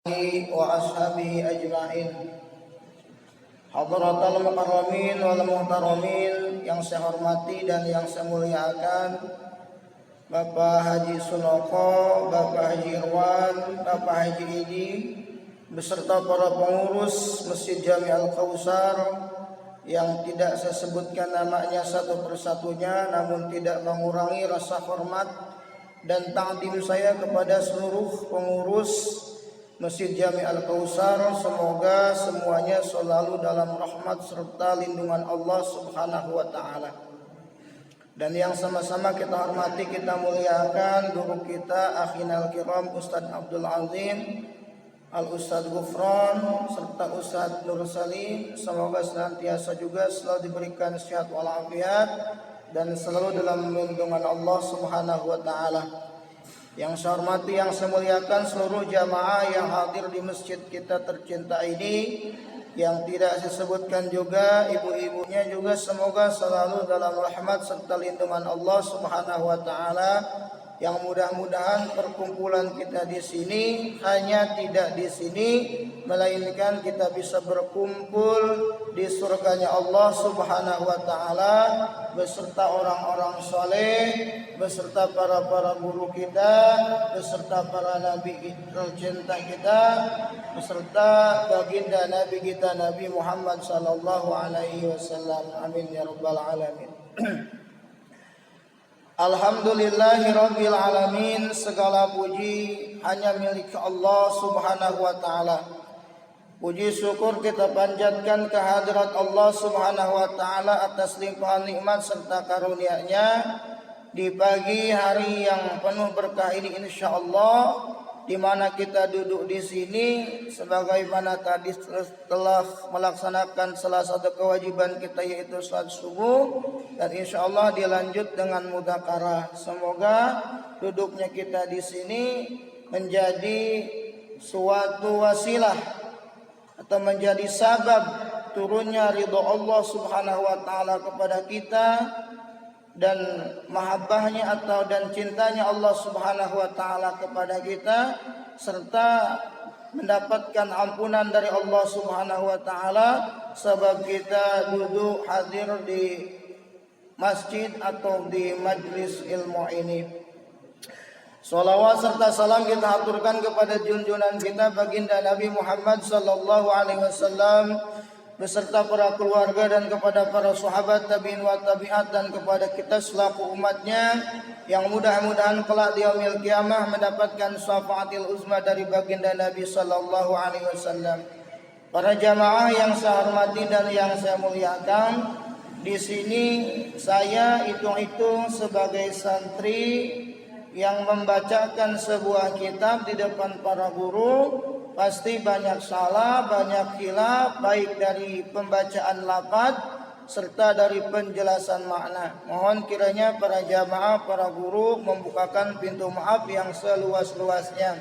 wa ashabihi ajma'in. Hadratal mukarramin wal muhtaramin, yang saya hormati dan yang saya muliakan Bapak Haji Sunoko, Bapak Haji Irwan, Bapak Haji Idi, beserta para pengurus Masjid Jami Al-Kautsar yang tidak saya sebutkan namanya satu persatunya, namun tidak mengurangi rasa hormat dan ta'zim saya kepada seluruh pengurus Masjid Jami Al-Kautsar. Semoga semuanya selalu dalam rahmat serta lindungan Allah Subhanahu wa taala. Dan yang sama-sama kita hormati, kita muliakan guru kita Akhinal Kiram Ustaz Abdul Azim, Al-Ustaz Gufron, serta Ustaz Nur Salim. Semoga senantiasa juga selalu diberikan sehat walafiat dan selalu dalam lindungan Allah Subhanahu wa taala. Yang saya hormati, yang saya muliakan seluruh jamaah yang hadir di masjid kita tercinta ini, yang tidak disebutkan juga ibu-ibunya juga, semoga selalu dalam rahmat serta lindungan Allah Subhanahu wa taala. Yang mudah-mudahan perkumpulan kita di sini hanya tidak di sini, melainkan kita bisa berkumpul di surganya Allah Subhanahu wa taala beserta orang-orang soleh, beserta para guru kita, beserta para nabi tercinta kita, beserta baginda nabi kita Nabi Muhammad sallallahu alaihi wasallam. Amin ya rabbal alamin. Alhamdulillahirabbil alamin, segala puji hanya milik Allah Subhanahu wa taala. Puji syukur kita panjatkan kehadirat Allah Subhanahu wa taala atas limpahan nikmat serta karunia-Nya di pagi hari yang penuh berkah ini, insyaallah, di mana kita duduk di sini sebagaimana tadi telah melaksanakan salah satu kewajiban kita, yaitu salat subuh, dan insyaallah dilanjut dengan mudzakarah. Semoga duduknya kita di sini menjadi suatu wasilah atau menjadi sabab turunnya ridha Allah Subhanahu wa taala kepada kita dan mahabbahnya atau dan cintanya Allah Subhanahu wa taala kepada kita, serta mendapatkan ampunan dari Allah Subhanahu wa taala sebab kita duduk hadir di masjid atau di majlis ilmu ini. Salawat serta salam kita haturkan kepada junjungan kita baginda Nabi Muhammad sallallahu alaihi wasallam beserta para keluarga dan kepada para sahabat tabi'in wa tabi'at dan kepada kita selaku umatnya, yang mudah-mudahan kelak di yaumil qiyamah mendapatkan syafaatil uzma dari baginda Nabi sallallahu alaihi wasallam. Para jamaah yang saya hormati dan yang saya muliakan, di sini saya hitung-hitung sebagai santri yang membacakan sebuah kitab di depan para guru. Pasti banyak salah, banyak khilaf, baik dari pembacaan lafaz serta dari penjelasan makna. Mohon kiranya para jamaah, para guru membukakan pintu maaf yang seluas-luasnya.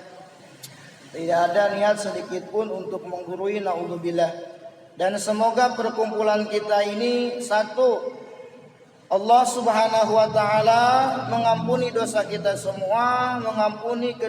Tidak ada niat sedikit pun untuk menggurui, naudzubillah. Dan semoga perkumpulan kita ini satu, Allah Subhanahu wa taala mengampuni dosa kita semua, mengampuni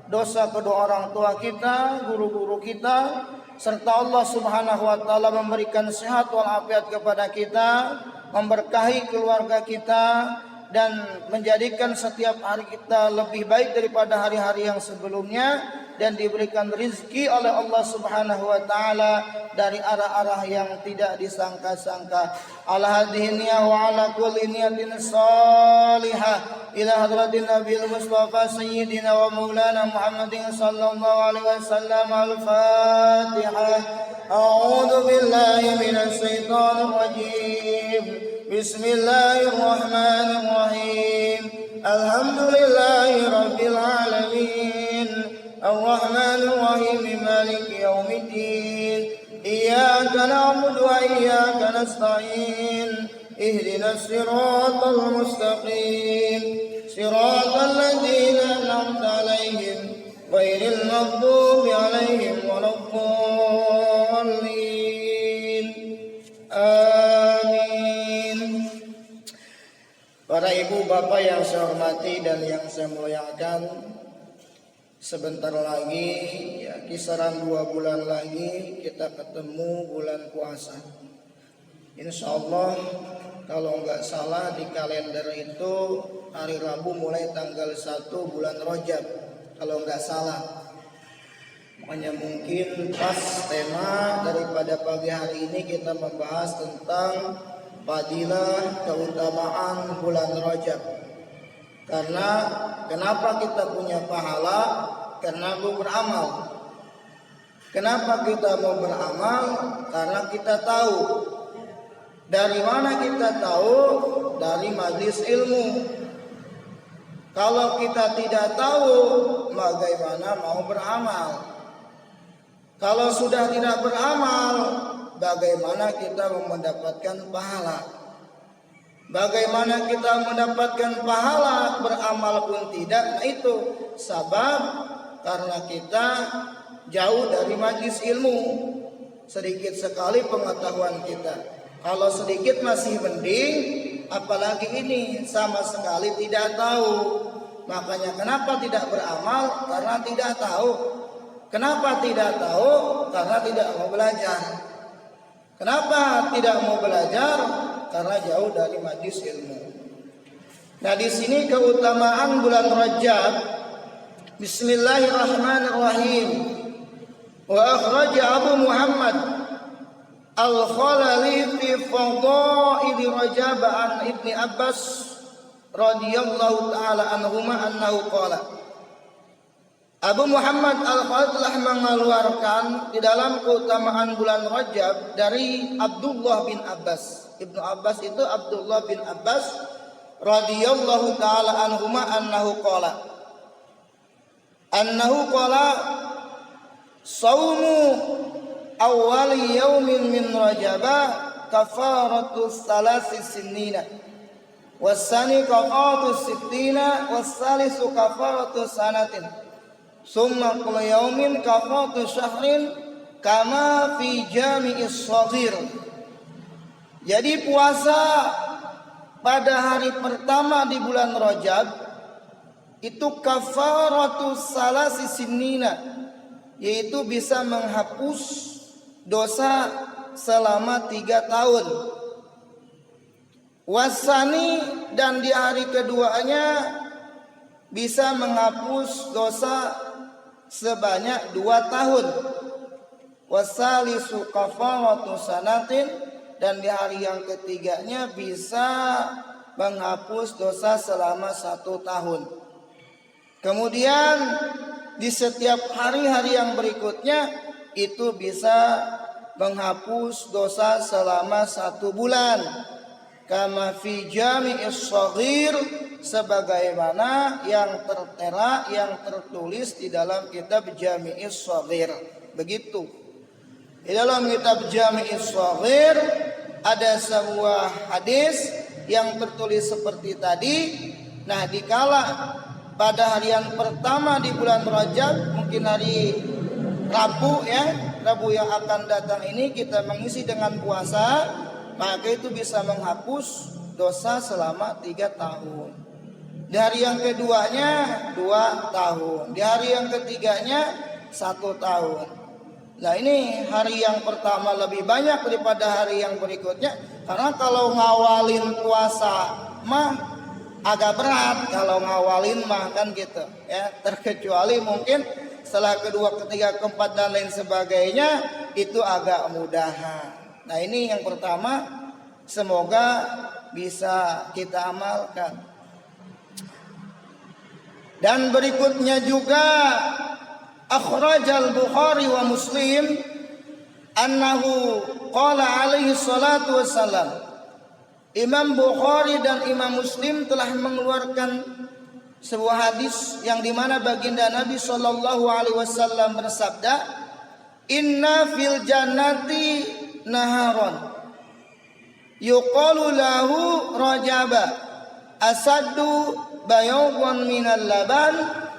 dosa kedua orang tua kita, guru-guru kita, serta Allah Subhanahu wa taala memberikan sehat walafiat kepada kita, memberkahi keluarga kita, dan menjadikan setiap hari kita lebih baik daripada hari-hari yang sebelumnya, dan diberikan rizki oleh Allah Subhanahu wa taala dari arah-arah yang tidak disangka-sangka. Ala hadhihi niyah wa ala kulli niyatin salihah ila hadratin Nabil Mustafa Sayyidina wa Maulana Muhammadin sallallahu alaihi wasallam. Al-Fatihah. A'udzu billahi minasy syaithanir rajim. Bismillahirrahmanirrahim. Alhamdulillahi rabbil alamin. Ar-Rahmanir Rahim. Maliki yaumiddin. Iyyaka na'budu wa iyyaka nasta'in. Ihdinas siratal mustaqim. Siratal ladzina an'amta 'alaihim ghairil maghdubi 'alaihim waladdallin. Amin. Para ibu bapak yang saya hormati dan yang saya muliakan, Sebentar lagi ya kisaran 2 bulan lagi kita ketemu bulan puasa. Insya Allah kalau nggak salah di kalender itu hari Rabu mulai tanggal 1 bulan Rajab kalau nggak salah. Makanya mungkin pas tema daripada pagi hari ini kita membahas tentang fadilah keutamaan bulan Rajab. Karena kenapa kita punya pahala? Karena mau beramal. Kenapa kita mau beramal? Karena kita tahu. Dari mana kita tahu? Dari majlis ilmu. Kalau kita tidak tahu, bagaimana mau beramal? Kalau sudah tidak beramal, bagaimana kita mendapatkan pahala? Bagaimana kita mendapatkan pahala, beramal pun tidak? Nah itu sebab karena kita jauh dari majlis ilmu. Sedikit sekali pengetahuan kita. Kalau sedikit masih mending, apalagi ini sama sekali tidak tahu. Makanya kenapa tidak beramal? Karena tidak tahu. Kenapa tidak tahu? Karena tidak mau belajar. Kenapa tidak mau belajar? Karena jauh dari majlis ilmu. Nah, di sini keutamaan bulan Rajab. Bismillahirrahmanirrahim. Wa akhraja Abu Muhammad Al-Khalali fi fadail Rajab an Ibni Abbas radhiyallahu taala anhuma annahu qala. Abu Muhammad Al-Khalali telah mengeluarkan di dalam keutamaan bulan Rajab dari Abdullah bin Abbas. Ibnu Abbas itu Abdullah bin Abbas radhiyallahu taala anhuma annahu qala saumu awwali yaumin min Rajaba kafaratu salasi sinina wasani kafaratu sittina wassalisu kafaratu sanatin summa kullu yaumin kafaratu syahrin kama fi jami'is shaghir. Jadi puasa pada hari pertama di bulan Rajab itu kafaratu salasi sinina, yaitu bisa menghapus dosa selama 3 tahun. Wasani, dan di hari keduanya bisa menghapus dosa sebanyak 2 tahun. Wasalisu kafaratu sanatin, dan di hari yang ketiganya bisa menghapus dosa selama 1 tahun. Kemudian di setiap hari-hari yang berikutnya itu bisa menghapus dosa selama 1 bulan. Kama fi jami'is shaghir, sebagaimana yang tertera, yang tertulis di dalam kitab Jami'is Shaghir. Begitu. Di dalam kitab Jami'is Shaghir ada sebuah hadis yang tertulis seperti tadi. Nah, dikala pada harian pertama di bulan Rajab, mungkin hari Rabu ya, Rabu yang akan datang ini kita mengisi dengan puasa, maka itu bisa menghapus dosa selama 3 tahun. Di hari yang keduanya 2 tahun. Di hari yang ketiganya 1 tahun. Nah, ini hari yang pertama lebih banyak daripada hari yang berikutnya. Karena kalau ngawalin puasa mah agak berat, kalau ngawalin mah kan gitu ya. Terkecuali mungkin setelah kedua, ketiga, keempat dan lain sebagainya itu agak mudahan. Nah, ini yang pertama, semoga bisa kita amalkan. Dan berikutnya juga akhrajal Bukhari wa Muslim annahu qala alaihi salatu wassalam. Imam Bukhari dan Imam Muslim telah mengeluarkan sebuah hadis yang dimana baginda Nabi sallallahu alaihi wasallam bersabda, inna fil jannati naharon yuqalu lahu Rajaba asaddu bayadun minal laban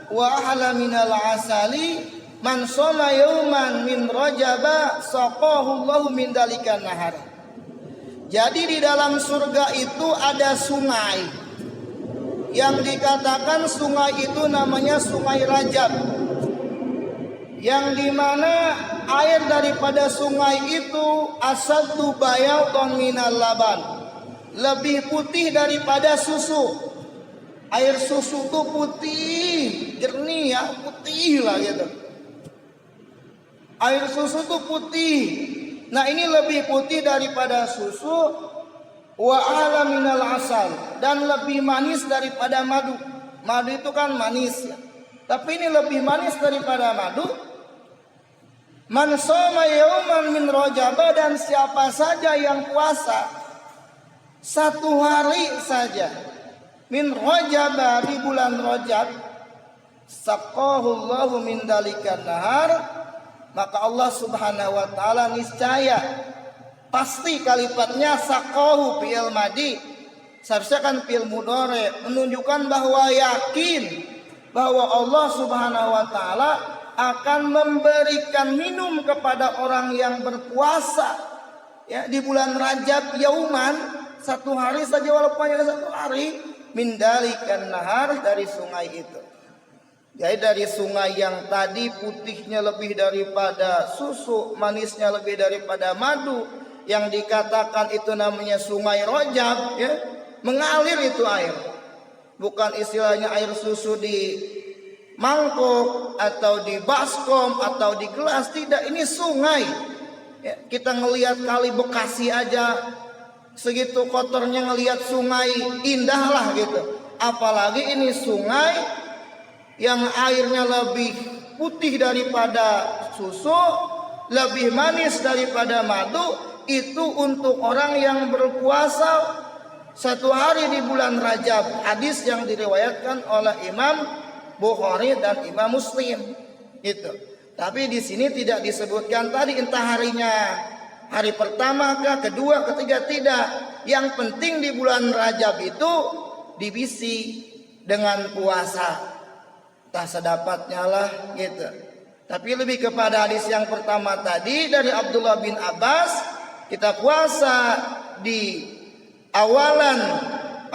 wa ahla minal asali man shoma yauman min Rajaba saqahu Allahu min dalika nahar. Jadi di dalam surga itu ada sungai yang dikatakan sungai itu namanya Sungai Rajab. yang dimana air daripada sungai itu asaddu bayadun minal laban, lebih putih daripada susu. Air susu itu putih, jernih ya, putih lah gitu. Air susu itu putih. Nah ini lebih putih daripada susu. Wa ala minal asal, dan lebih manis daripada madu. Madu itu kan manis ya. Tapi ini lebih manis daripada madu. Man shoma yauman min Rajab, dan siapa saja yang puasa satu hari saja min Rajab, di bulan Rajab, saqahu Allahu min dalikan nahar, maka Allah Subhanahu wa taala niscaya, pasti kalimatnya saqahu fi'il madi, seharusnya kan fi'il mudhari, menunjukkan bahwa yakin bahwa Allah Subhanahu wa taala akan memberikan minum kepada orang yang berpuasa ya di bulan Rajab yauman, satu hari saja walaupun hanya satu hari, min dalikan nahar, dari sungai itu. Jadi dari sungai yang tadi putihnya lebih daripada susu, manisnya lebih daripada madu, yang dikatakan itu namanya sungai Rajab ya, mengalir itu air. Bukan istilahnya air susu di mangkok atau di baskom atau di gelas, tidak, ini sungai ya, kita ngelihat kali Bekasi aja segitu kotornya, ngelihat sungai indah lah gitu, apalagi ini sungai yang airnya lebih putih daripada susu, lebih manis daripada madu. Itu untuk orang yang berpuasa satu hari di bulan Rajab. Hadis yang diriwayatkan oleh Imam Bukhari dan Imam Muslim itu. Tapi di sini tidak disebutkan tadi entah harinya hari pertama kah, kedua, ketiga, tidak. Yang penting di bulan Rajab itu dibisi dengan puasa, entah sedapatnya lah gitu. Tapi lebih kepada hadis yang pertama tadi dari Abdullah bin Abbas, kita puasa di awalan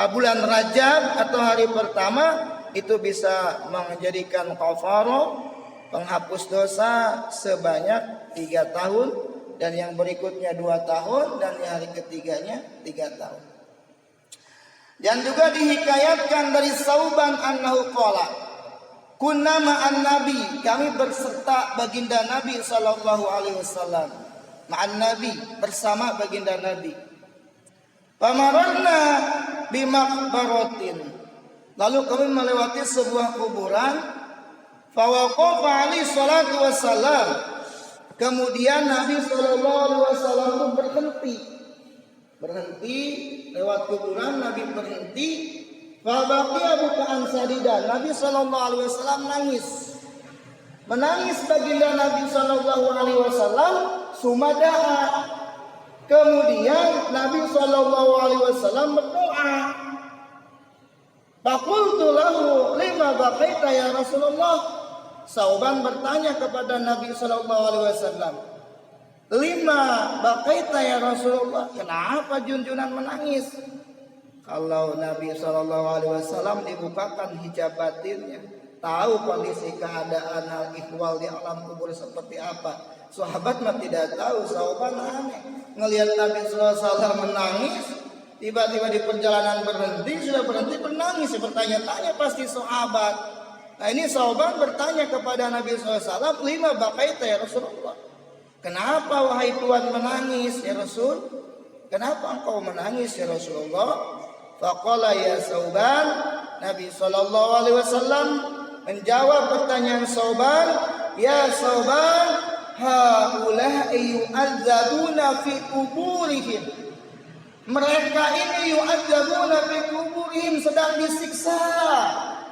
bulan Rajab atau hari pertama itu bisa menjadikan kafarah, penghapus dosa sebanyak 3 tahun, dan yang berikutnya 2 tahun, dan yang hari ketiganya 3 tahun. Dan juga dihikayatkan dari Sauban annahu qala, kunna ma'an nabi, kami berserta baginda Nabi sallallahu alaihi wasallam, ma'an nabi, bersama baginda Nabi. Pamarna bimaqbaratin, lalu kami melewati sebuah kuburan. Fawaqafa alaihi salatu wassalam, kemudian Nabi sallallahu alaihi wasallam itu berhenti lewat kuburan. Nabi berhenti. Fabaqiya bukaan sadidan, Nabi sallallahu alaihi wasallam menangis baginda Nabi sallallahu alaihi wasallam. Sumada'a, kemudian Nabi sallallahu alaihi wasallam berdoa. Faqultu lahu lima baqaita ya Rasulullah. Sauban bertanya kepada Nabi sallallahu alaihi wasallam, lima baqaita ya Rasulullah, kenapa junjunan menangis? Kalau Nabi sallallahu alaihi wasallam dibukakan hijab batinnya, tahu kondisi keadaan al-ihwal di alam kubur seperti apa. Sahabat mah tidak tahu. Sauban aneh, ngelihat Nabi sallallahu alaihi wasallam menangis, tiba-tiba di perjalanan sudah berhenti menangis. Bertanya-tanya pasti sahabat. Nah ini Sauban bertanya kepada Nabi SAW, lima baqaita ya Rasulullah, kenapa wahai Tuhan menangis ya Rasul? Kenapa engkau menangis ya Rasulullah? Faqala ya Sauban, Nabi SAW menjawab pertanyaan Sauban, ya Sauban, haula'i yu'adzabuna fi kuburihim, mereka ini yu'adzabuna fi kuburihim, sedang disiksa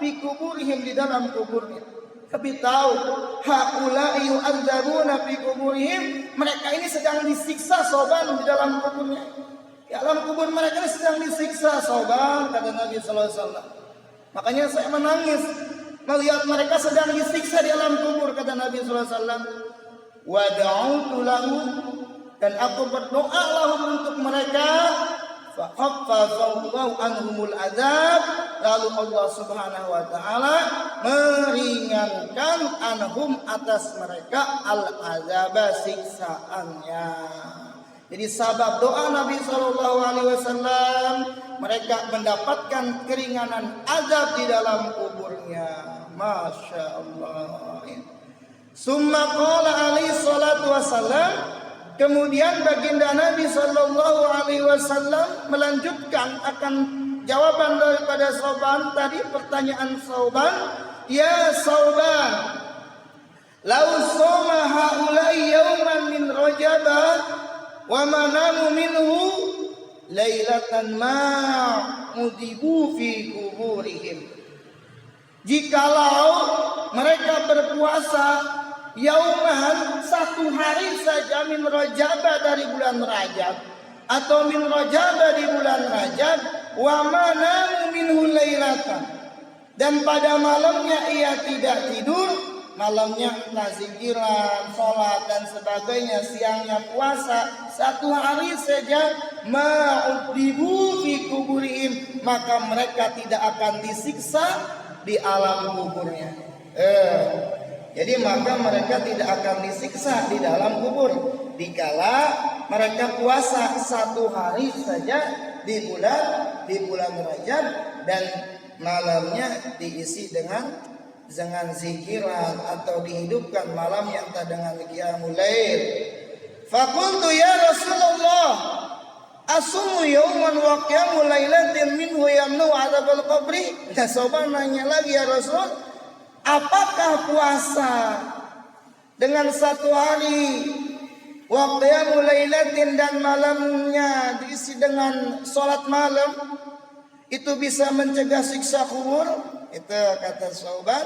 fi kuburihim, di dalam kuburnya. Tapi tahu haula'i yu'adzabuna fi kuburihim, mereka ini sedang disiksa Sauban di dalam kuburnya. Di alam kubur mereka ini sedang disiksa Sauban, kata Nabi sallallahu alaihi wasallam. Makanya saya menangis melihat mereka sedang disiksa di alam kubur, kata Nabi sallallahu alaihi wasallam. Wa da'utu lahum, dan aku berdoa lahum untuk mereka. Fa khaffafa Allahu anhumul adzab, lalu Allah Subhanahu wa taala meringankan anhum atas mereka al-azaba siksaannya. Jadi sabab doa Nabi SAW mereka mendapatkan keringanan azab di dalam kuburnya. Masya Allah. Summa qala alaihi salatu wassalam, kemudian baginda Nabi SAW melanjutkan akan jawaban daripada Sauban tadi, pertanyaan Sauban, ya Sauban, lau soma haulai yauman min rajaba wa manamu minhu lailatan ma mudibu fi kuburihim. Jikalau mereka berpuasa yauman, satu hari saja, min rajaba dari bulan Rajab, atau min rajaba di bulan Rajab, wa manamu minhu lailatan, dan pada malamnya ia tidak tidur, malamnya entah zikiran, sholat dan sebagainya, siangnya puasa, satu hari saja, ma'udibu fi kuburihim, maka mereka tidak akan disiksa di alam kuburnya. Jadi maka mereka tidak akan disiksa di dalam kubur dikala mereka puasa satu hari saja di bulan Rajab dan malamnya diisi dengan zikiran atau dihidupkan malamnya entah dengan qiyamul lail. Faqultu ya Rasulullah, asumu yauman wa qiyamul lailatin minhu yamnu adzabul qabri. Nah, Sauban nanya lagi, ya Rasul, apakah puasa dengan satu hari wa qiyamul lailatin dan malamnya diisi dengan salat malam itu bisa mencegah siksa kubur? Itu kata Sauban.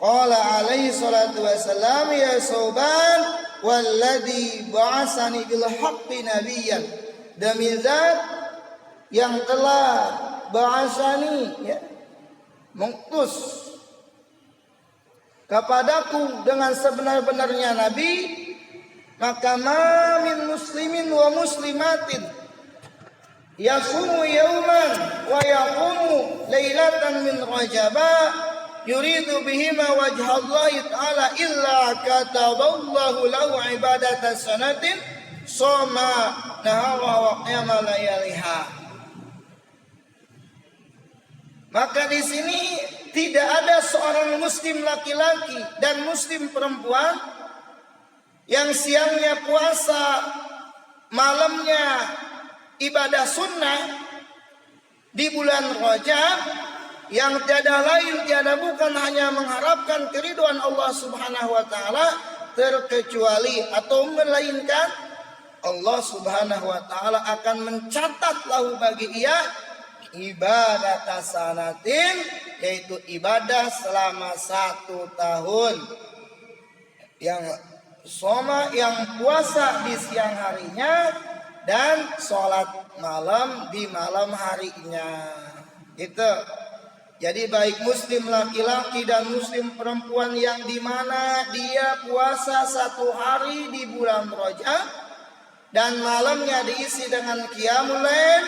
Qala alaihi salatu wassalam, ya Sauban, walladzi ba'asani bil haqqi nabiyyan, demi zat yang telah ba'asani, ya, mengutus kepadaku dengan sebenar-benarnya nabi, maka ma min muslimin wa muslimatin yasumu yauman wa yaqumu lailatan min rajaba yuridu bihima wajhallahi ta'ala illa kataballahu lahu ibadata sanatin soma nahara wa qiyama layaliha. Maka di sini tidak ada seorang muslim laki-laki dan muslim perempuan yang siangnya puasa, malamnya ibadah sunnah di bulan Rajab, yang tiada lain tiada bukan hanya mengharapkan keridhaan Allah Subhanahu wa taala, terkecuali atau melainkan Allah Subhanahu wa taala akan mencatat lahu bagi ia ibadah tasanatin, yaitu ibadah selama 1 tahun, yang soma, yang puasa di siang harinya dan sholat malam di malam harinya. Itu. Jadi baik muslim laki-laki dan muslim perempuan yang dimana dia puasa 1 hari di bulan Rajab dan malamnya diisi dengan qiyamul lail,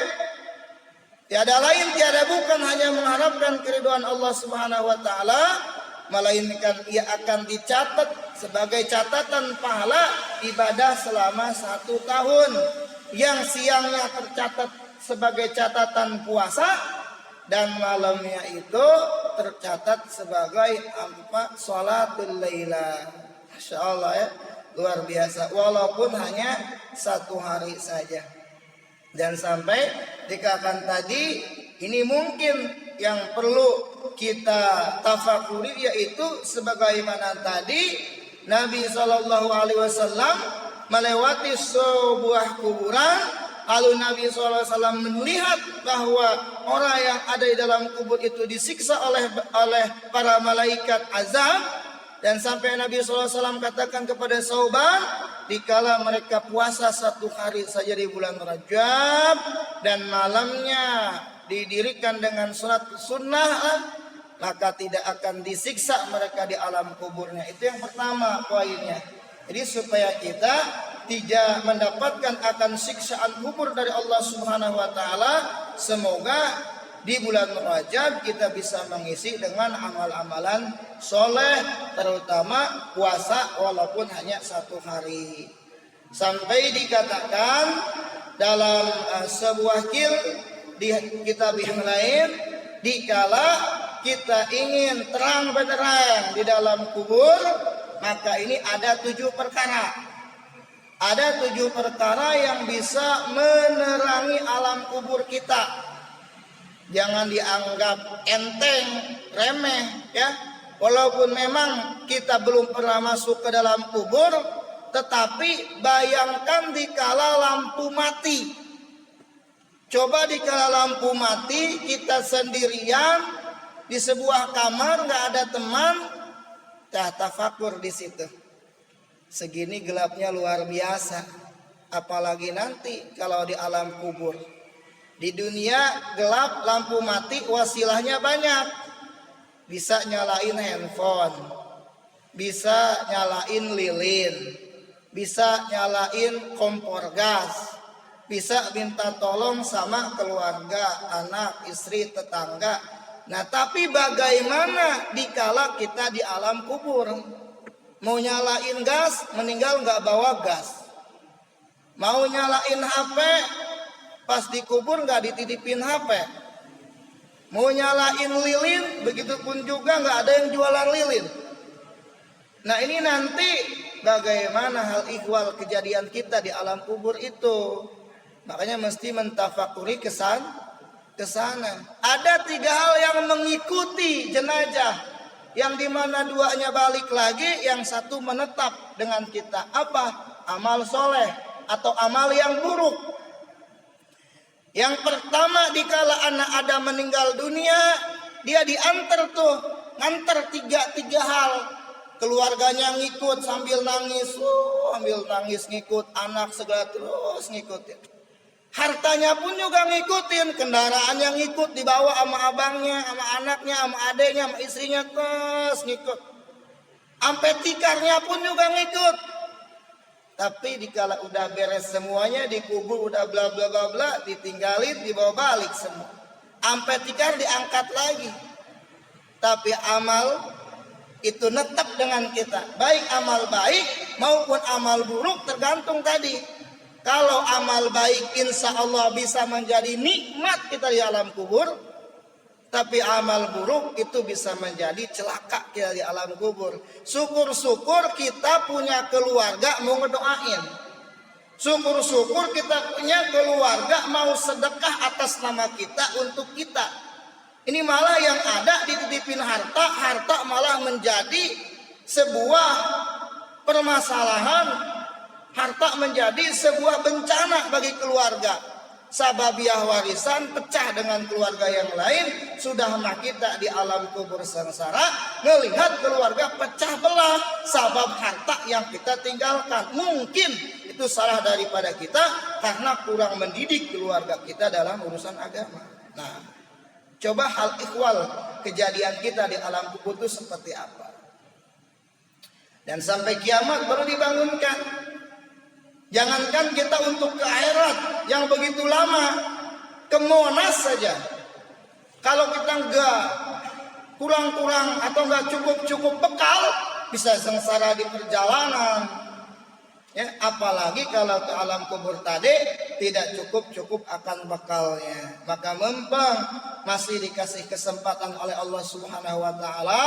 tiada lain tiada bukan hanya mengharapkan keridhaan Allah Subhanahu wa taala, melainkan ia akan dicatat sebagai catatan pahala ibadah selama 1 tahun, yang siangnya tercatat sebagai catatan puasa dan malamnya itu tercatat sebagai sholatul laila. Masya Allah, ya, luar biasa, walaupun hanya 1 hari saja. Dan sampai dikatakan tadi, ini mungkin yang perlu kita tafakuri, yaitu sebagaimana tadi Nabi SAW melewati sebuah kuburan, lalu Nabi SAW melihat bahwa orang yang ada di dalam kubur itu disiksa oleh para malaikat azab, dan sampai Nabi SAW katakan kepada Sauban, dikala mereka puasa 1 hari saja di bulan Rajab dan malamnya didirikan dengan sholat sunnah, maka tidak akan disiksa mereka di alam kuburnya. Itu yang pertama poinnya. Jadi supaya kita tidak mendapatkan akan siksaan kubur dari Allah Subhanahu wa taala, semoga di bulan Rajab kita bisa mengisi dengan amal-amalan soleh, terutama puasa walaupun hanya 1 hari. Sampai dikatakan dalam sebuah di kitab yang lain, dikala kita ingin terang benderang di dalam kubur, maka ini ada 7 perkara. Ada 7 perkara yang bisa menerangi alam kubur kita. Jangan dianggap enteng, remeh ya. Walaupun memang kita belum pernah masuk ke dalam kubur, tetapi bayangkan dikala lampu mati. Coba dikala lampu mati, kita sendirian di sebuah kamar, nggak ada teman, tafakur di situ. Segini gelapnya luar biasa. Apalagi nanti kalau di alam kubur. Di dunia gelap, lampu mati, wasilahnya banyak. Bisa nyalain handphone, bisa nyalain lilin, bisa nyalain kompor gas, bisa minta tolong sama keluarga, anak, istri, tetangga. Nah, tapi bagaimana dikala kita di alam kubur? Mau nyalain gas, meninggal nggak bawa gas. Mau nyalain HP, pas dikubur nggak dititipin HP. Mau nyalain lilin, begitupun juga nggak ada yang jualan lilin. Nah, ini nanti bagaimana hal ihwal kejadian kita di alam kubur itu. Makanya mesti mentafakuri ke sana. Ada 3 hal yang mengikuti jenazah, yang dimana 2-nya balik lagi, yang 1 menetap dengan kita. Apa? Amal soleh atau amal yang buruk. Yang pertama, dikala anak Adam meninggal dunia, dia diantar tuh, nganter 3 hal. Keluarganya ngikut sambil nangis, ngikut, anak segala terus ngikutin. Hartanya pun juga ngikutin, kendaraan yang ngikut dibawa sama abangnya, sama anaknya, sama adeknya, sama istrinya, terus ngikut. Sampai tikarnya pun juga ngikut. Tapi dikala udah beres semuanya, dikubur udah bla bla bla bla, ditinggalin, dibawa balik semua. Sampai tikar diangkat lagi. Tapi amal itu netap dengan kita. Baik amal baik maupun amal buruk tergantung tadi. Kalau amal baik insya Allah bisa menjadi nikmat kita di alam kubur. Tapi amal buruk itu bisa menjadi celaka kita di alam kubur. Syukur-syukur kita punya keluarga mau ngedoain. Syukur-syukur kita punya keluarga mau sedekah atas nama kita untuk kita. Ini malah yang ada dititipin harta malah menjadi sebuah permasalahan. Harta menjadi sebuah bencana bagi keluarga. Sababiah warisan pecah dengan keluarga yang lain, sudah kita di alam kubur sengsara melihat keluarga pecah belah sabab harta yang kita tinggalkan. Mungkin itu salah daripada kita karena kurang mendidik keluarga kita dalam urusan agama. Nah, coba hal ikhwal kejadian kita di alam kubur itu seperti apa. Dan sampai kiamat baru dibangunkan. Jangankan kita untuk ke akhirat yang begitu lama, ke Monas saja. Kalau kita enggak kurang-kurang atau enggak cukup bekal, bisa sengsara di perjalanan. Ya, apalagi kalau ke alam kubur tadi tidak cukup akan bekalnya. Maka memang masih dikasih kesempatan oleh Allah Subhanahu wa taala,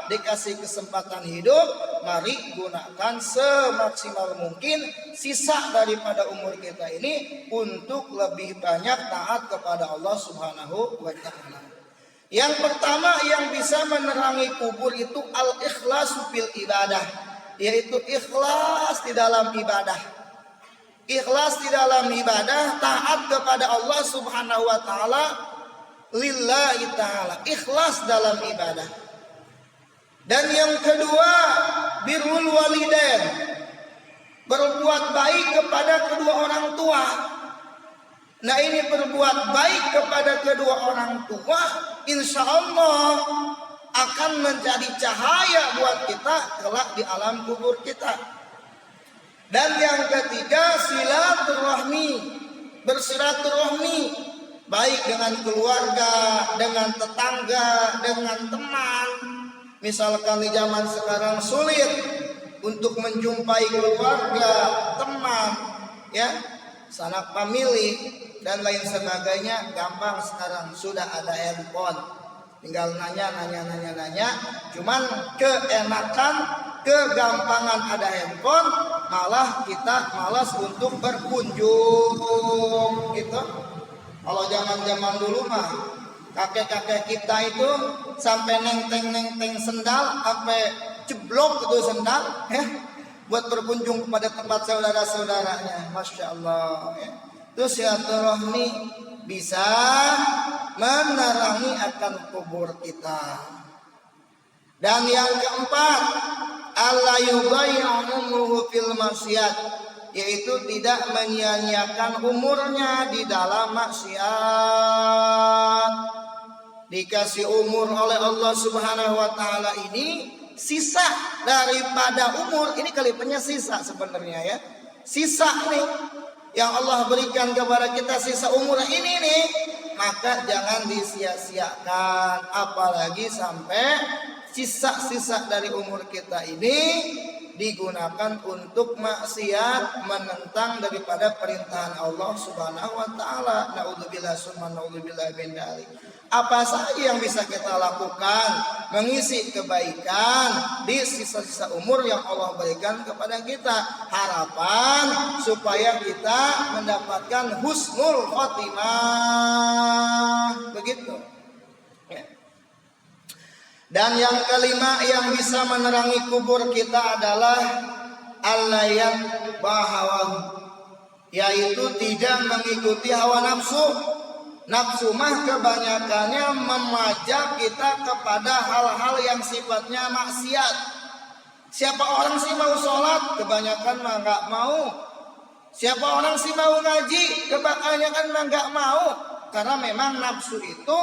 dikasih kesempatan hidup, mari gunakan semaksimal mungkin sisa daripada umur kita ini untuk lebih banyak taat kepada Allah Subhanahu wa taala. Yang pertama yang bisa menerangi kubur itu al-ikhlasu fil ibadah, yaitu ikhlas di dalam ibadah. Ikhlas di dalam ibadah, taat kepada Allah Subhanahu wa taala, lillahi taala, ikhlas dalam ibadah. Dan yang kedua, birrul walidain, berbuat baik kepada kedua orang tua. Nah, ini berbuat baik kepada kedua orang tua, insya Allah akan menjadi cahaya buat kita kelak di alam kubur kita. Dan yang ketiga, silaturahmi, bersilaturahmi baik dengan keluarga, dengan tetangga, dengan teman. Misalkan di zaman sekarang sulit untuk menjumpai keluarga, teman, ya, sanak famili dan lain sebagainya, gampang sekarang, sudah ada handphone. Tinggal nanya. Cuman keenakan, kegampangan ada handphone, malah kita malas untuk berkunjung gitu. Kalau zaman dulu mah kakek-kakek kita itu sampai nenteng sendal, sampai jeblok itu sendal, ya, buat berkunjung kepada tempat saudara-saudaranya. Masya Allah, ya. Terus silaturahmi bisa menerangi akan kubur kita. Dan yang keempat, alla yudayyi'u fil maksiat, yaitu tidak menyia-nyiakan umurnya di dalam maksiat. Dikasih umur oleh Allah Subhanahu wa taala ini, sisa daripada umur ini, kalimatnya sisa sebenarnya, ya. Sisa nih yang Allah berikan kepada kita, sisa umur ini nih, maka jangan disia-siakan, apalagi sampai sisa-sisa dari umur kita ini digunakan untuk maksiat, menentang daripada perintahan Allah Subhanahu wa taala. Naudzubillah summa naudzubillah min dzalik. Apa saja yang bisa kita lakukan mengisi kebaikan di sisa-sisa umur yang Allah berikan kepada kita, harapan supaya kita mendapatkan husnul khotimah, begitu, ya. Dan yang kelima yang bisa menerangi kubur kita adalah al-layat bahawahu, yaitu tidak mengikuti hawa nafsu. Nafsu mah kebanyakannya memajak kita kepada hal-hal yang sifatnya maksiat. Siapa orang sih mau sholat? Kebanyakan mah nggak mau. Siapa orang sih mau ngaji? Kebanyakan mah nggak mau. Karena memang nafsu itu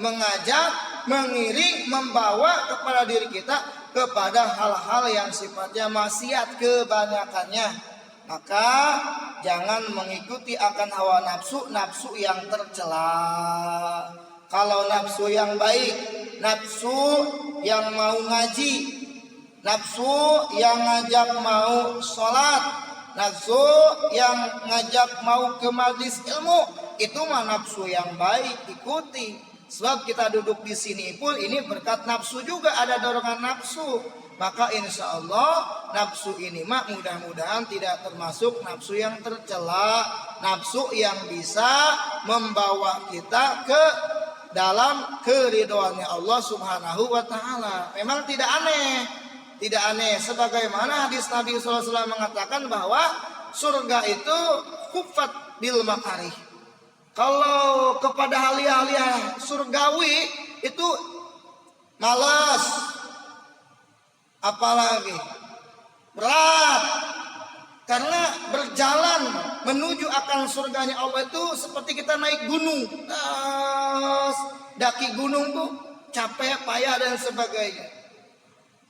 mengajak, mengiring, membawa kepada diri kita kepada hal-hal yang sifatnya maksiat kebanyakannya. Maka jangan mengikuti akan hawa nafsu yang tercela. Kalau nafsu yang baik, nafsu yang mau ngaji, nafsu yang ngajak mau sholat, nafsu yang ngajak mau ke majelis ilmu, itu mah nafsu yang baik, ikuti. Sebab kita duduk di sini pun ini berkat nafsu juga, ada dorongan nafsu. Maka insya Allah nafsu ini mah mudah-mudahan tidak termasuk nafsu yang tercela, nafsu yang bisa membawa kita ke dalam keridhoannya Allah Subhanahu wa taala. Memang tidak aneh sebagaimana hadis Nabi sallallahu alaihi wasallam mengatakan bahwa surga itu kufat bil makarih. Kalau kepada hal-hal surgawi itu malas, apalagi berat, karena berjalan menuju akan surganya Allah itu seperti kita naik gunung, daki gunung tuh capek, payah dan sebagainya.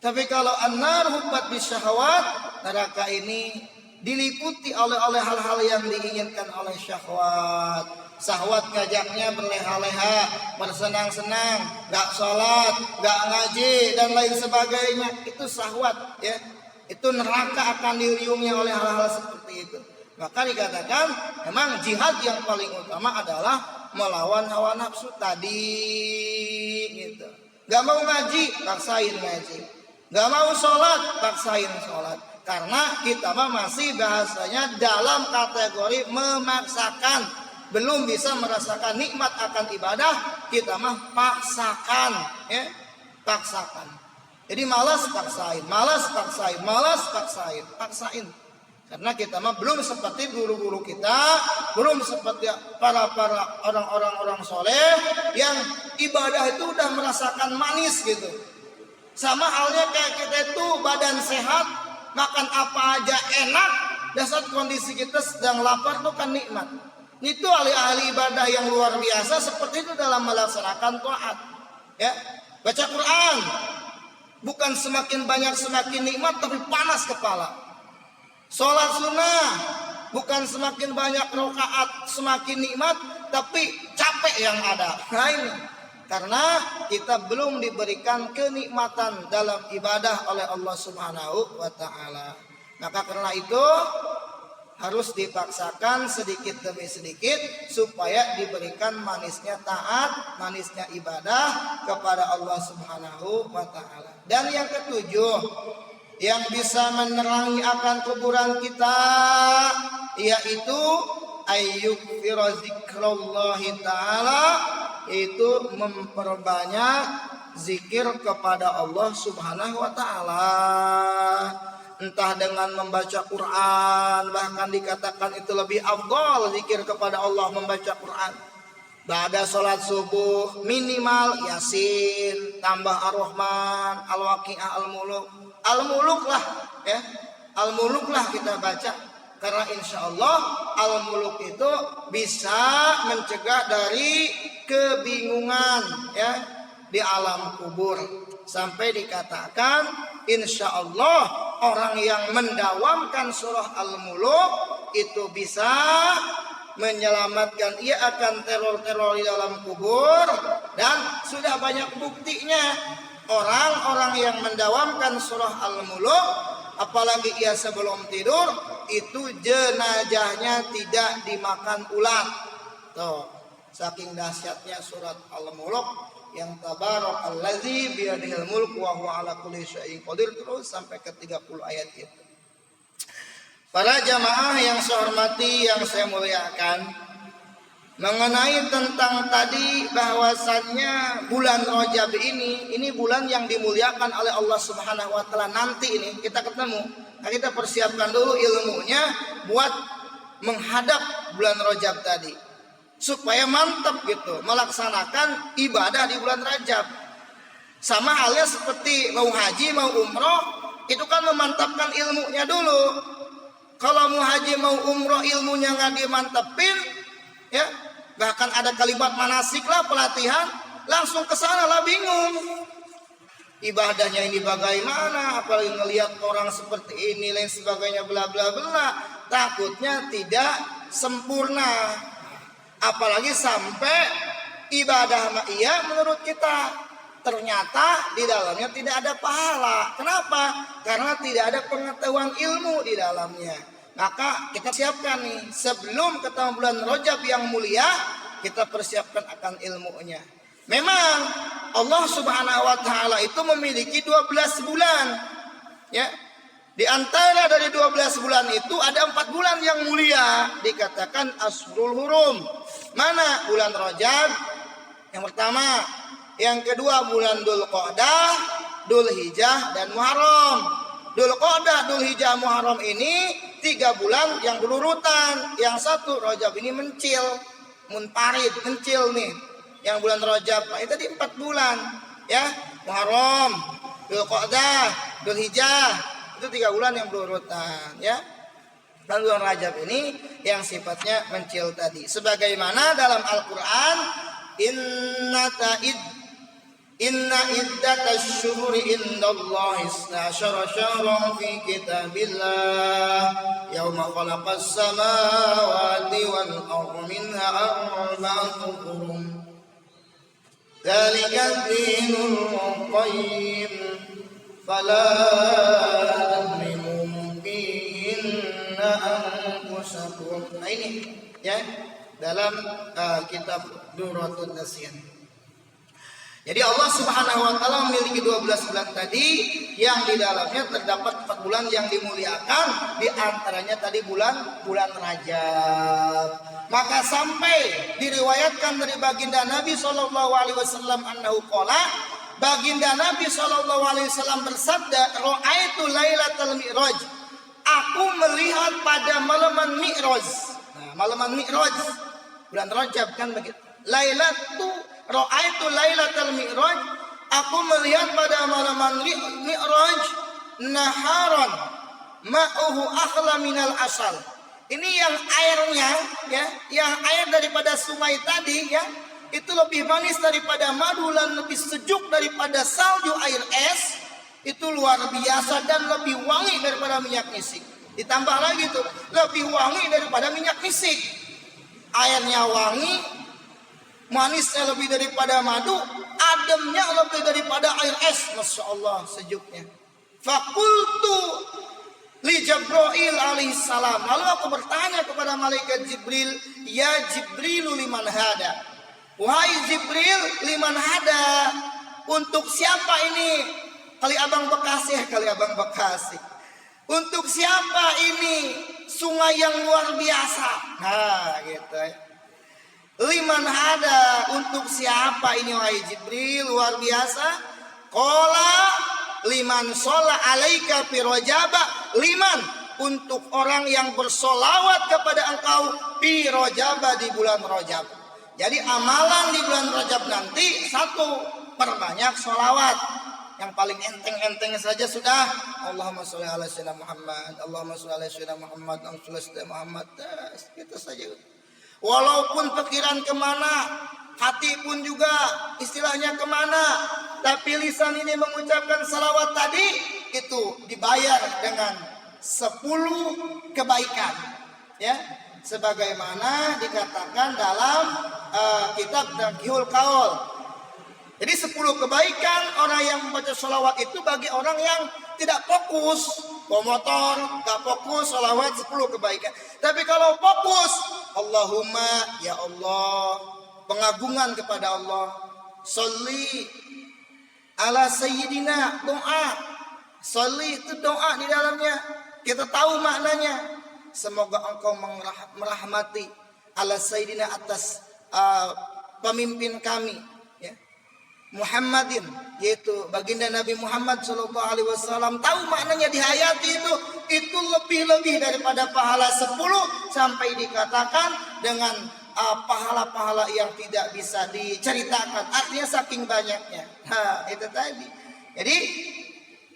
Tapi kalau an-nar hubbat bisyahawat, neraka ini diliputi oleh hal-hal yang diinginkan oleh syahwat. Syahwat ngajaknya berleha-leha, bersenang-senang, gak sholat, gak ngaji dan lain sebagainya. Itu syahwat, ya. Itu neraka akan diriungnya oleh hal-hal seperti itu. Maka dikatakan memang jihad yang paling utama adalah melawan hawa nafsu tadi, gitu. Gak mau ngaji, paksain ngaji. Gak mau sholat, paksain sholat. Karena kita mah masih bahasanya dalam kategori memaksakan. Belum bisa merasakan nikmat akan ibadah, kita mah paksakan, ya, paksakan. Jadi malas paksain. Karena kita mah belum seperti guru-guru kita, belum seperti para orang-orang soleh yang ibadah itu udah merasakan manis gitu. Sama halnya kayak kita itu badan sehat, makan apa aja enak, dan saat kondisi kita sedang lapar tuh kan nikmat. Itu ahli-ahli ibadah yang luar biasa seperti itu dalam melaksanakan taat, ya. Baca Quran bukan semakin banyak semakin nikmat, tapi panas kepala. Sholat sunnah bukan semakin banyak rakaat semakin nikmat, tapi capek yang ada. Nah ini karena kita belum diberikan kenikmatan dalam ibadah oleh Allah Subhanahu wa taala. Maka karena itu harus dipaksakan sedikit demi sedikit supaya diberikan manisnya taat, manisnya ibadah kepada Allah Subhanahu wa taala. Dan yang ketujuh, yang bisa menerangi akan kuburan kita yaitu ayyukfira zikrallahi ta'ala, itu memperbanyak zikir kepada Allah Subhanahu wa taala. Entah dengan membaca Quran, bahkan dikatakan itu lebih afdal zikir kepada Allah membaca Quran. Ba'da salat subuh minimal Yasin, tambah Ar-Rahman, Al-Waqiah, Al-Muluk. Al-Muluk lah ya. Al-Muluk lah kita baca karena insya Allah Al-Muluk itu bisa mencegah dari kebingungan ya di alam kubur. Sampai dikatakan insya Allah orang yang mendawamkan surah Al-Muluk itu bisa menyelamatkan ia akan teror-teror di dalam kubur. Dan sudah banyak buktinya orang-orang yang mendawamkan surah Al-Muluk, apalagi ia sebelum tidur, itu jenazahnya tidak dimakan ulat. Tuh, saking dahsyatnya surat Al-Muluk yang tabarakalladzi biyadihil mulk wa huwa ala kulli syai'in qadir, terus sampai ke 30 ayat itu. Para jamaah yang saya hormati, yang saya muliakan, mengenai tentang tadi bahwasannya bulan Rajab ini bulan yang dimuliakan oleh Allah Subhanahu wa taala. Nanti ini kita ketemu, nah kita persiapkan dulu ilmunya buat menghadap bulan Rajab tadi supaya mantap gitu melaksanakan ibadah di bulan Rajab. Sama halnya seperti mau haji, mau umroh, itu kan memantapkan ilmunya dulu. Kalau mau haji, mau umroh, ilmunya nggak dimantepin, ya bahkan ada kalimat manasik lah, pelatihan, langsung ke sana lah bingung. Ibadahnya ini bagaimana, apalagi ngelihat orang seperti ini, lain sebagainya, bla bla bla, takutnya tidak sempurna. Apalagi sampai ibadah iya menurut kita ternyata di dalamnya tidak ada pahala. Kenapa? Karena tidak ada pengetahuan ilmu di dalamnya. Maka kita siapkan nih sebelum ketemu bulan Rajab yang mulia, kita persiapkan akan ilmunya. Memang Allah Subhanahu wa taala itu memiliki 12 bulan. Ya. Di antara dari 12 bulan itu ada 4 bulan yang mulia, dikatakan Ashurul Hurum. Mana? Bulan Rajab yang pertama, yang kedua bulan Dzulqa'dah, Dzulhijjah dan Muharram. Dzulqa'dah, Dzulhijjah, Muharram ini 3 bulan yang berurutan. Yang satu Rajab ini mencil, munfarid, mencil nih. Yang bulan Rajab itu tadi 4 bulan, ya. Muharram, Dzulqa'dah, Dzulhijjah, itu 3 bulan yang berurutan, ya. Dan bulan Rajab ini yang sifatnya mencil tadi. Sebagaimana dalam Al-Quran, Inna iddatash syuhuri indallahi 12 syahran fi kitabillah yauma khalaqas samawati wal arda minha arba'atun hurum. Dzalika ad-dinul qayyim fala tadlimu fihinna anfusakum. Nah ini ya dalam kitab Durratun Nasiyan. Jadi Allah Subhanahu wa taala memiliki 12 bulan tadi yang di dalamnya terdapat 4 bulan yang dimuliakan, di antaranya tadi bulan Rajab. Maka sampai diriwayatkan dari baginda Nabi sallallahu alaihi wasallam annahu qala, baginda Nabi sallallahu alaihi wasallam bersabda, ra'aitu lailatal mi'raj, aku melihat pada malaman Mi'raj. Nah, malaman Mi'raj bulan Rajab kan begitu. Ra'aitu lailatal mi'raj, aku melihat pada malaman mi'raj naharan ma'uhu akhla minal asal. Ini yang airnya ya, yang air daripada sungai tadi ya, itu lebih manis daripada madu dan lebih sejuk daripada salju air es. Itu luar biasa dan lebih wangi daripada minyak misik. Ditambah lagi tuh, lebih wangi daripada minyak misik. Airnya wangi, Manisnya lebih daripada madu, ademnya lebih daripada air es. Masya Allah sejuknya. Fakultu li Jibril alaihissalam. Lalu aku bertanya kepada malaikat Jibril, ya Jibrilu liman hada. Wahai Jibril, liman hada. Untuk siapa ini? Kali abang Bekasi, kali abang Bekasi. Untuk siapa ini sungai yang luar biasa? Nah, gitu ya. Liman hada, untuk siapa ini wahai Jibril luar biasa? Qala liman sholla alaika fi rajaba, liman untuk orang yang bersolawat kepada engkau fi rajaba, di bulan Rajab. Jadi amalan di bulan Rajab nanti, satu, perbanyak solawat. Yang paling enteng-enteng saja sudah Allahumma sholli ala sayyidina Muhammad, Allahumma sholli ala sayyidina Muhammad, Allahumma sholli ala sayyidina Muhammad. Gitu saja. Walaupun pikiran kemana, hati pun juga istilahnya kemana, tapi lisan ini mengucapkan salawat tadi, itu dibayar dengan 10 kebaikan, ya, sebagaimana dikatakan dalam kitab Taqiyul Qaul. Jadi 10 kebaikan orang yang membaca salawat itu bagi orang yang tidak fokus, motor, gak fokus, salawat 10 kebaikan. Tapi kalau fokus, Allahumma, ya Allah, pengagungan kepada Allah, sholli ala sayyidina, doa. Sholli itu doa di dalamnya, kita tahu maknanya. Semoga engkau merahmati ala sayyidina, atas pemimpin kami, ya, Muhammadin, yaitu baginda Nabi Muhammad SAW. Tahu maknanya di hayati itu lebih-lebih daripada pahala 10, sampai dikatakan dengan pahala-pahala yang tidak bisa diceritakan. Artinya saking banyaknya. Nah, itu tadi. Jadi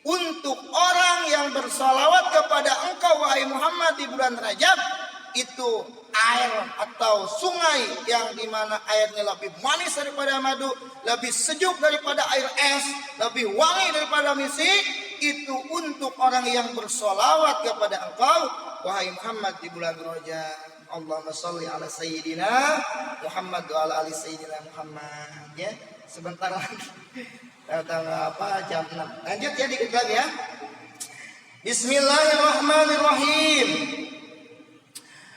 untuk orang yang bersalawat kepada engkau wahai Muhammad di bulan Rajab, itu air atau sungai yang dimana airnya lebih manis daripada madu, lebih sejuk daripada air es, lebih wangi daripada misik, itu untuk orang yang bersolawat kepada engkau wahai Muhammad di bulan Rajab. Allahumma sholli ala sayyidina Muhammad wa ala ali sayyidina Muhammad. Ya, sebentar lagi tanggal jam 6. Lanjut ya, dikit lagi ya. Bismillahirrahmanirrahim.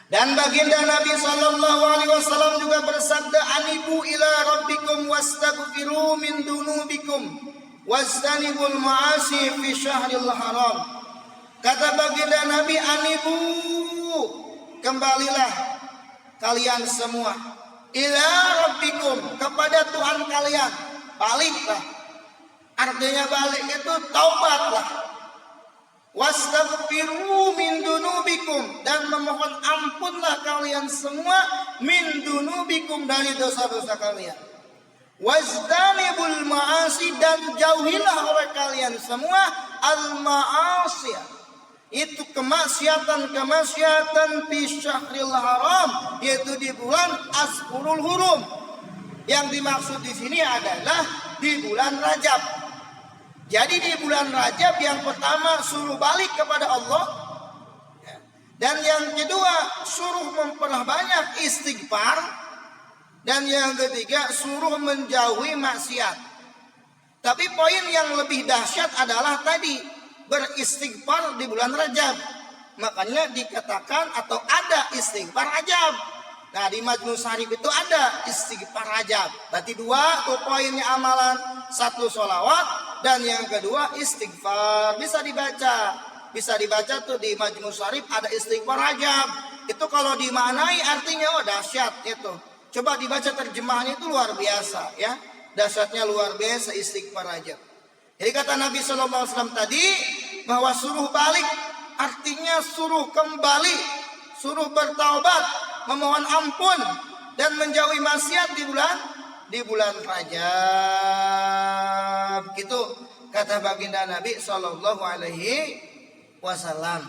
Dan baginda Nabi SAW juga bersabda, anibu ila rabbikum wastaghfiru min dunubikum wastanibul ma'asi fi syahril haram. Kata baginda Nabi, anibu, kembalilah kalian semua ila rabbikum, kepada Tuhan kalian. Baliklah, artinya balik itu taubatlah. Wastaghfiru min dunubikum, dan memohon ampunlah kalian semua min dunubikum, dari dosa-dosa kalian. Wajtanibul ma'asi, dan jauhilah oleh kalian semua al ma'asi, itu kemaksiatan fi syahril haram, yaitu di bulan Ashhurul Hurum. Yang dimaksud di sini adalah di bulan Rajab. Jadi di bulan Rajab yang pertama suruh balik kepada Allah, dan yang kedua suruh memperbanyak istighfar, dan yang ketiga suruh menjauhi maksiat. Tapi poin yang lebih dahsyat adalah tadi beristighfar di bulan Rajab. Makanya dikatakan atau ada istighfar Rajab. Nah, di Majmu' Syarif itu ada istighfar Rajab. Berarti 2 tuh poinnya amalan. 1 sholawat, dan yang kedua istighfar. Bisa dibaca tuh di Majmu' Syarif ada istighfar Rajab. Itu kalau dimaknai artinya dahsyat itu. Coba dibaca terjemahannya, itu luar biasa ya. Dahsyatnya luar biasa istighfar Rajab. Jadi kata Nabi SAW tadi bahwa suruh balik artinya suruh kembali, suruh bertaubat, memohon ampun dan menjauhi maksiat di bulan Rajab. Gitu kata baginda Nabi Shallallahu Alaihi Wasallam.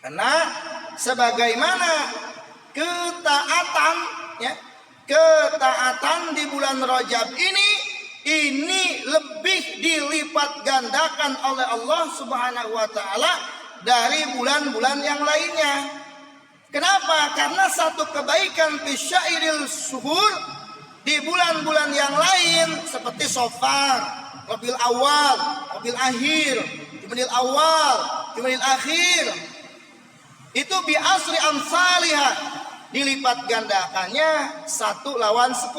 Karena sebagaimana ketaatan, ya, ketaatan di bulan Rajab ini lebih dilipat gandakan oleh Allah Subhanahu Wa Taala dari bulan-bulan yang lainnya. Kenapa? Karena satu kebaikan fi syairil suhur Di bulan-bulan yang lain seperti Safar, Rabiul Awal, Rabiul Akhir, Jumadil Awal, Jumadil Akhir, itu bi asri amsalihah, dilipat gandakannya 1 lawan 10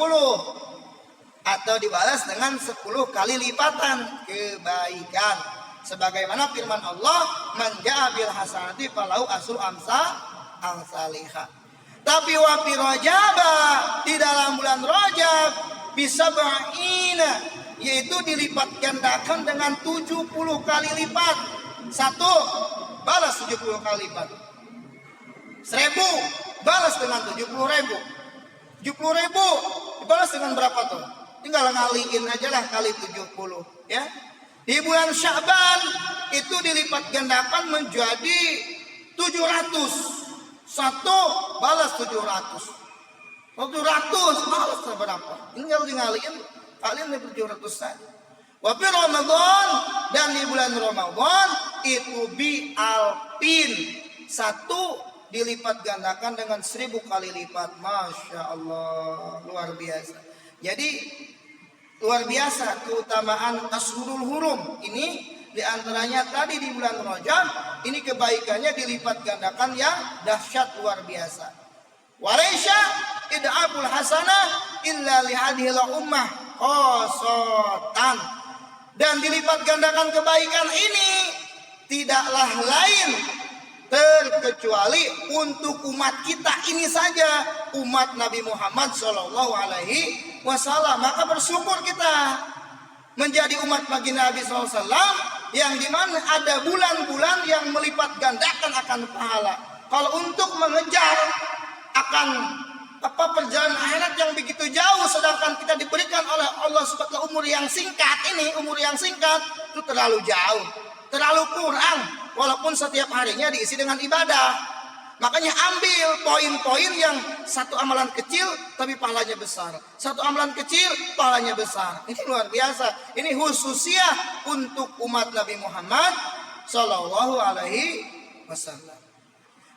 atau dibalas dengan 10 kali lipatan kebaikan. Sebagaimana firman Allah, man ja'a bil hasanati falahu asru amsalihah. Tapi wa fi Rajab, di dalam bulan Rajab bisa ba'ina, yaitu dilipat gandakan dengan 70 kali lipat. 1 balas 70 kali lipat. 1000 balas dengan 70.000. 70.000 dibalas dengan berapa tuh? Tinggal ngaliin aja lah kali 70 ya. Di bulan Sya'ban itu dilipat gandakan menjadi 700. 1 balas 700 balas berapa? Tinggal ngaliin kalian 700 saja. Wa fi Ramadan, dan di bulan Ramadan itu bi alpin, 1 dilipat gandakan dengan 1000 kali lipat. Masya Allah, luar biasa. Jadi luar biasa keutamaan Ashurul Hurum ini. Di antaranya tadi di bulan Rajab ini kebaikannya dilipat gandakan yang dahsyat luar biasa. Walaysa id'abul hasanah illa li hadhil ummah khosotan. Dan dilipat gandakan kebaikan ini tidaklah lain terkecuali untuk umat kita ini saja, umat Nabi Muhammad sallallahu alaihi wasallam. Maka bersyukur kita menjadi umat baginda Nabi sallallahu alaihi wasallam, yang dimana ada bulan-bulan yang melipat gandakan akan pahala. Kalau untuk mengejar akan perjalanan akhirat yang begitu jauh, sedangkan kita diberikan oleh Allah subhanahu umur yang singkat itu terlalu jauh, terlalu kurang. Walaupun setiap harinya diisi dengan ibadah. Makanya ambil poin-poin yang satu amalan kecil tapi pahalanya besar, satu amalan kecil pahalanya besar. Ini luar biasa. Ini khususnya untuk umat Nabi Muhammad sallallahu alaihi wasallam.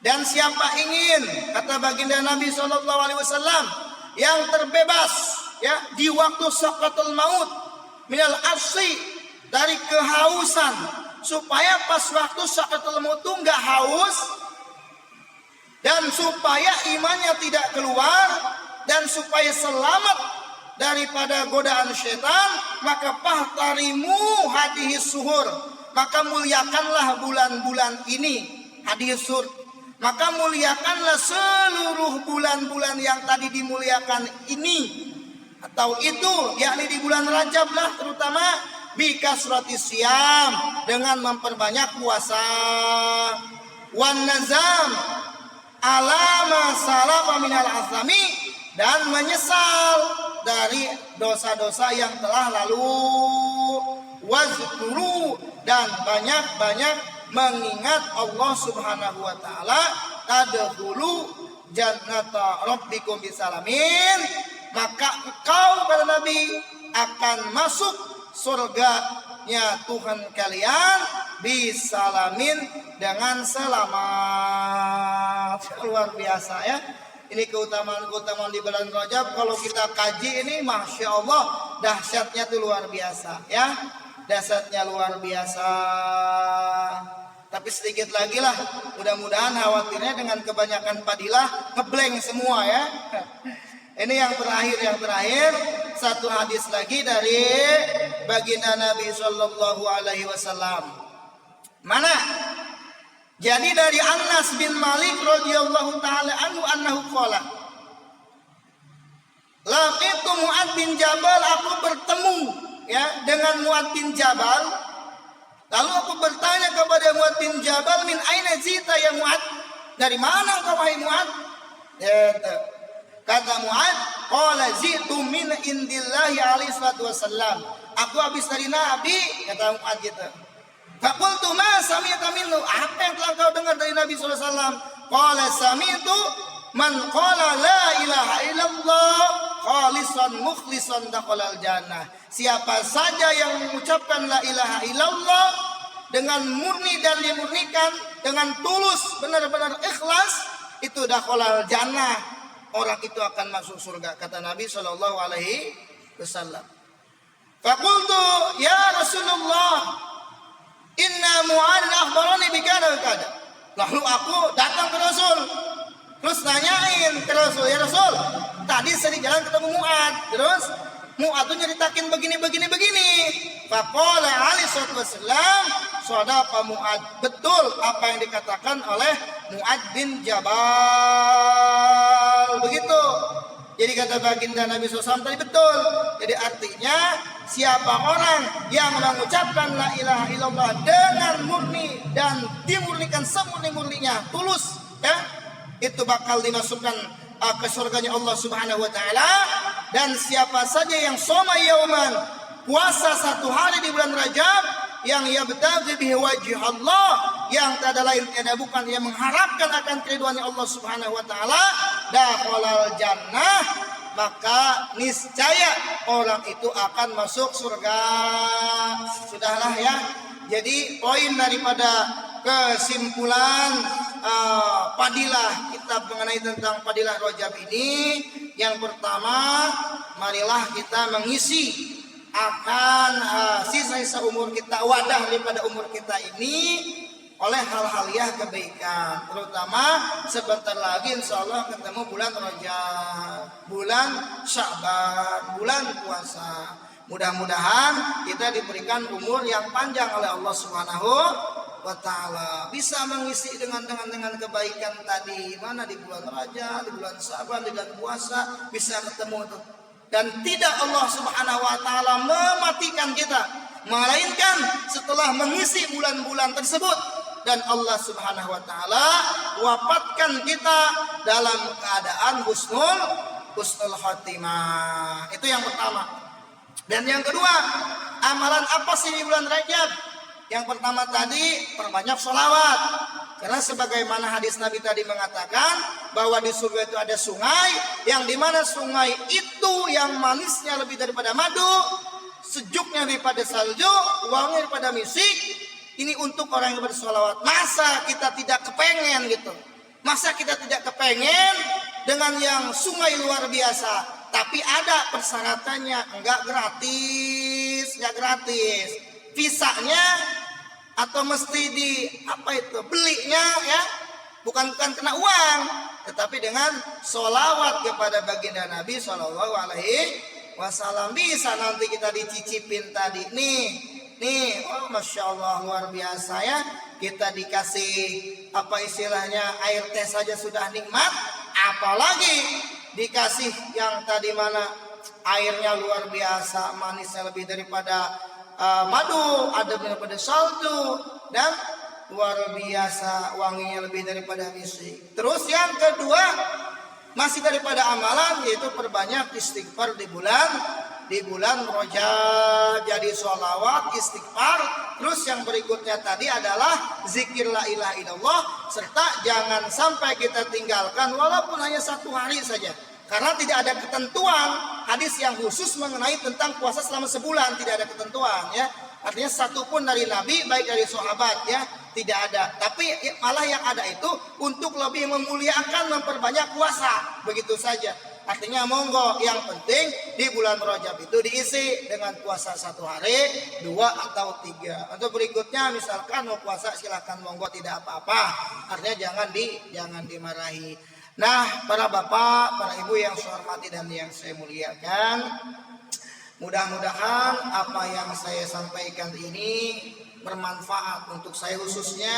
Dan siapa ingin, kata baginda Nabi sallallahu alaihi wasallam, yang terbebas ya di waktu sakaratul maut minal asyi, dari kehausan, supaya pas waktu sakaratul maut itu enggak haus, dan supaya imannya tidak keluar, dan supaya selamat daripada godaan syaitan, maka fahtarimu hadhihi suhur, maka muliakanlah bulan-bulan ini. Hadhihi suhur, maka muliakanlah seluruh bulan-bulan yang tadi dimuliakan ini atau itu, yakni di bulan Rajab lah terutama, bikasrati siyam, dengan memperbanyak puasa, wan nazam alama salama minal azami, dan menyesal dari dosa-dosa yang telah lalu, wazkuru, dan banyak-banyak mengingat Allah subhanahu wa ta'ala, tadkhulu jannata rabbikum bisalamin, maka engkau kata Nabi akan masuk surganya Tuhan kalian bisalamin, dengan selamat. Luar biasa ya. Ini keutamaan-keutamaan di bulan Rajab. Kalau kita kaji ini, masya Allah, dahsyatnya tuh luar biasa ya. Dahsyatnya luar biasa. Tapi sedikit lagi lah, mudah-mudahan khawatirnya dengan kebanyakan fadilah ngeblank semua ya. Ini yang terakhir satu hadis lagi dari baginda Nabi sallallahu alaihi wasallam. Mana? Jadi dari Anas bin Malik radhiyallahu taala anhu annahu qala, laqitu Mu'ad bin Jabal, aku bertemu ya dengan Mu'ad bin Jabal. Lalu aku bertanya kepada Mu'ad bin Jabal, min aina jita ya Mu'ad? Dari mana engkau wahai Mu'ad? Kata Mu'ad, qala jitu min indillahi alaihi salatu wasallam. Aku habis dari Nabi, kata Mu'ad gitu. Faqultu ma sami'ta minhu, apa yang telah kau dengar dari Nabi sallallahu alaihi wasallam? Qala sami'tu man qala la ilaha illallah khalisan mukhlisan dakhalal jannah. Siapa saja yang mengucapkan la ilaha illallah dengan murni dan dimurnikan, dengan tulus, benar-benar ikhlas, itu dakhalal jannah, orang itu akan masuk surga, kata Nabi sallallahu alaihi wasallam. Faqultu ya Rasulullah, inna Mu'adz akhbarani bikada kada. Lalu aku datang ke Rasul, terus nanyain ke Rasul, ya Rasul, tadi saya di jalan ketemu Mu'adz, terus Mu'adz tuh nyeritakin begini. Faqala alaihi wasallam, sadaqa Mu'adz, betul apa yang dikatakan oleh Mu'adz bin Jabal. Begitu. Jadi kata baginda Nabi SAW tadi betul. Jadi artinya siapa orang yang mengucapkan la ilaha illallah dengan murni dan dimurnikan semurni-murninya, tulus, ya, itu bakal dimasukkan ke surganya Allah Subhanahu wa taala. Dan siapa saja yang shoma yauman, puasa satu hari di bulan Rajab, yang yabtaghi bihi wajh Allah, yang tak ada lain tiada bukan yang mengharapkan akan keridhaannya Allah Subhanahu wa taala, dakhalal jannah, maka niscaya orang itu akan masuk surga. Sudahlah ya. Jadi poin daripada kesimpulan fadilah kitab mengenai tentang fadilah Rajab ini, yang pertama, marilah kita mengisi akan sisa-sisa umur kita, wadah daripada umur kita ini oleh hal-hal yang kebaikan. Terutama sebentar lagi insya Allah ketemu bulan Rajab, bulan Sya'ban, bulan puasa. Mudah-mudahan kita diberikan umur yang panjang oleh Allah Subhanahu wa taala, bisa mengisi dengan kebaikan tadi, mana di bulan Rajab, di bulan Sya'ban, di bulan puasa bisa ketemu itu. Dan tidak Allah Subhanahu wa taala mematikan kita, melainkan setelah mengisi bulan-bulan tersebut, dan Allah Subhanahu wa taala wafatkan kita dalam keadaan husnul khatimah. Itu yang pertama. Dan yang kedua, amalan apa sih di bulan Rajab? Yang pertama tadi, perbanyak sholawat. Karena sebagaimana hadis Nabi tadi mengatakan bahwa di surga itu ada sungai, yang dimana sungai itu yang manisnya lebih daripada madu, sejuknya daripada salju, wangi daripada misik. Ini untuk orang yang bersholawat. Masa kita tidak kepengen gitu? Masa kita tidak kepengen dengan yang sungai luar biasa? Tapi ada persyaratannya, enggak gratis. Visanya atau mesti belinya ya, bukan kena uang, tetapi dengan sholawat kepada baginda Nabi Shallallahu Alaihi Wasallam. Bisa nanti kita dicicipin tadi nih, oh masya Allah luar biasa ya, kita dikasih istilahnya air teh saja sudah nikmat, apalagi dikasih yang tadi mana airnya luar biasa, manisnya lebih daripada madu, ada daripada salju, dan luar biasa wanginya lebih daripada misik. Terus yang kedua, masih daripada amalan, yaitu perbanyak istighfar di bulan Rajab. Jadi sholawat, istighfar. Terus yang berikutnya tadi adalah zikir la ilaha illallah, serta jangan sampai kita tinggalkan walaupun hanya satu hari saja. Karena tidak ada ketentuan hadis yang khusus mengenai tentang puasa selama sebulan, tidak ada ketentuan ya. Artinya satu pun dari Nabi, baik dari sahabat ya, tidak ada. Tapi malah yang ada itu untuk lebih memuliakan, memperbanyak puasa, begitu saja. Artinya monggo, yang penting di bulan Rajab itu diisi dengan puasa satu hari, 2 atau 3. Untuk berikutnya misalkan mau puasa silakan monggo, tidak apa-apa. Artinya jangan dimarahi. Nah, para bapak, para ibu yang saya hormati dan yang saya muliakan, mudah-mudahan apa yang saya sampaikan ini bermanfaat untuk saya khususnya,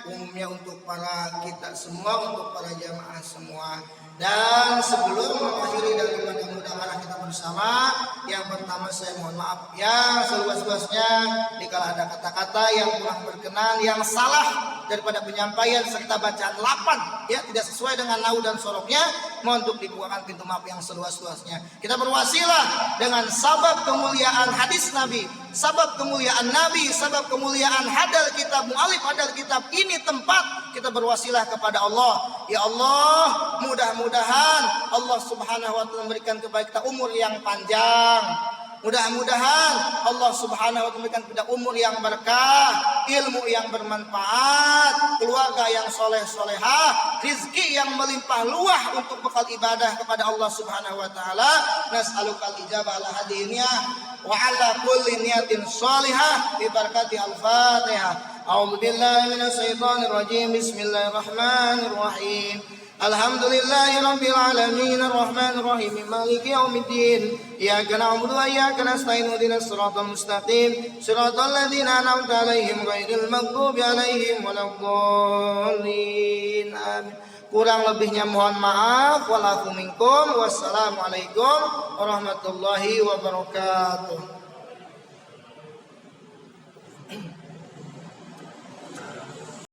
umumnya untuk para kita semua, untuk para jamaah semua. Dan sebelum mengakhiri daripada mudah-mudahan kita bersama, yang pertama saya mohon maaf yang seluas-luasnya dikala ada kata-kata yang kurang berkenan, yang salah daripada penyampaian serta bacaan lapan ya tidak sesuai dengan nau dan soroknya, mohon untuk dibukakan pintu maaf yang seluas-luasnya. Kita berwasilah dengan sabab kemuliaan hadis Nabi, sabab kemuliaan Nabi, sabab kemuliaan hadal kitab, mu'alif hadal kitab ini, tempat kita berwasilah kepada Allah. Ya Allah, mudah-mudahan Allah Subhanahu wa taala memberikan kepada kita umur yang panjang, Mudah-mudahan Allah Subhanahu wa taala memberikan kita umur yang berkah, ilmu yang bermanfaat, keluarga yang soleh-solehah, rizki yang melimpah luah untuk bekal ibadah kepada Allah Subhanahu wa taala. Nas'alukal ijabah ala hadiniya wa ala kulli niyatin shalihah bi barakati al-Fatihah. A'udzu billahi minasy syaithanir rajim. Bismillahirrahmanirrahim. Alhamdulillahi rabbil alamin arrahmanir rahim maliki yaumiddin iyyaka na'budu wa iyyaka nasta'in ihdinas siratal mustaqim siratal ladzina an'amta 'alaihim ghairil maghdubi 'alaihim waladdallin amin. Kurang lebihnya mohon maaf. Walakum minkum. Wassalamualaikum warahmatullahi wabarakatuh.